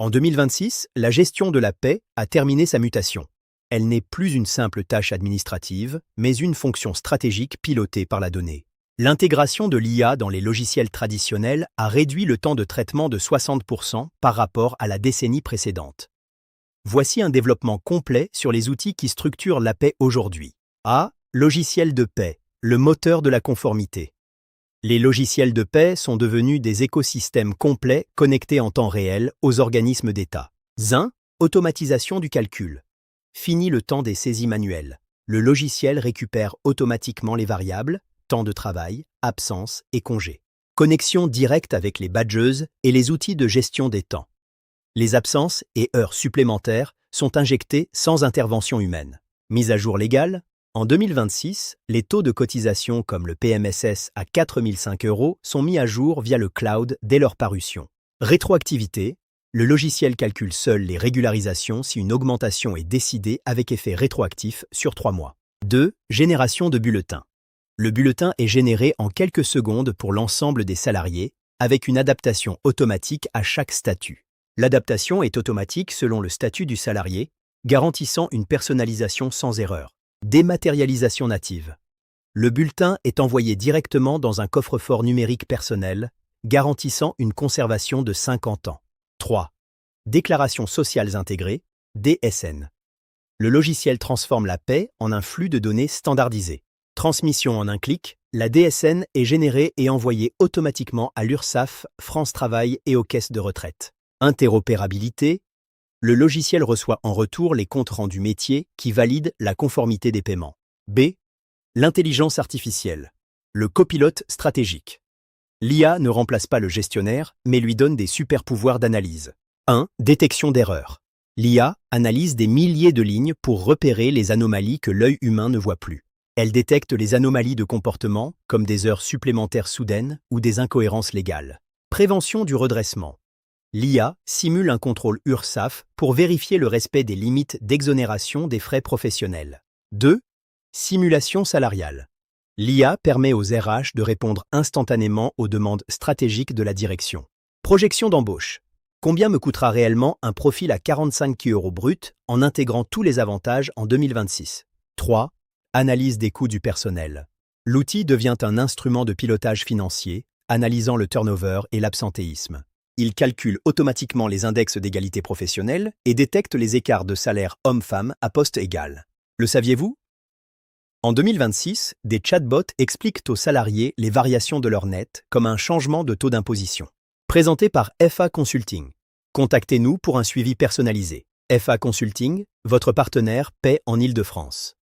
En 2026, la gestion de la paie a terminé sa mutation. Elle n'est plus une simple tâche administrative, mais une fonction stratégique pilotée par la donnée. L'intégration de l'IA dans les logiciels traditionnels a réduit le temps de traitement de 60% par rapport à la décennie précédente. Voici un développement complet sur les outils qui structurent la paie aujourd'hui. A. Logiciel de paie, le moteur de la conformité. Les logiciels de paie sont devenus des écosystèmes complets connectés en temps réel aux organismes d'État. ZIN. Automatisation du calcul. Fini le temps des saisies manuelles. Le logiciel récupère automatiquement les variables, temps de travail, absence et congés. Connexion directe avec les badgeuses et les outils de gestion des temps. Les absences et heures supplémentaires sont injectées sans intervention humaine. Mise à jour légale. En 2026, les taux de cotisation comme le PMSS à 4 005 € sont mis à jour via le cloud dès leur parution. Rétroactivité. Le logiciel calcule seul les régularisations si une augmentation est décidée avec effet rétroactif sur 3 mois. 2. Génération de bulletins. Le bulletin est généré en quelques secondes pour l'ensemble des salariés, avec une adaptation automatique à chaque statut. L'adaptation est automatique selon le statut du salarié, garantissant une personnalisation sans erreur. Dématérialisation native. Le bulletin est envoyé directement dans un coffre-fort numérique personnel, garantissant une conservation de 50 ans. 3. Déclarations sociales intégrées, DSN. Le logiciel transforme la paie en un flux de données standardisé. Transmission en un clic, la DSN est générée et envoyée automatiquement à l'URSSAF, France Travail et aux caisses de retraite. Interopérabilité. Le logiciel reçoit en retour les comptes rendus métiers qui valident la conformité des paiements. B. L'intelligence artificielle. Le copilote stratégique. L'IA ne remplace pas le gestionnaire, mais lui donne des super-pouvoirs d'analyse. 1. Détection d'erreurs. L'IA analyse des milliers de lignes pour repérer les anomalies que l'œil humain ne voit plus. Elle détecte les anomalies de comportement, comme des heures supplémentaires soudaines ou des incohérences légales. Prévention du redressement. L'IA simule un contrôle URSSAF pour vérifier le respect des limites d'exonération des frais professionnels. 2. Simulation salariale. L'IA permet aux RH de répondre instantanément aux demandes stratégiques de la direction. Projection d'embauche. Combien me coûtera réellement un profil à 45 € brut en intégrant tous les avantages en 2026? 3. Analyse des coûts du personnel. L'outil devient un instrument de pilotage financier, analysant le turnover et l'absentéisme. Il calcule automatiquement les index d'égalité professionnelle et détecte les écarts de salaire homme-femme à poste égal. Le saviez-vous? En 2026, des chatbots expliquent aux salariés les variations de leur net comme un changement de taux d'imposition. Présenté par FA Consulting. Contactez-nous pour un suivi personnalisé. FA Consulting, votre partenaire paie en Île-de-France.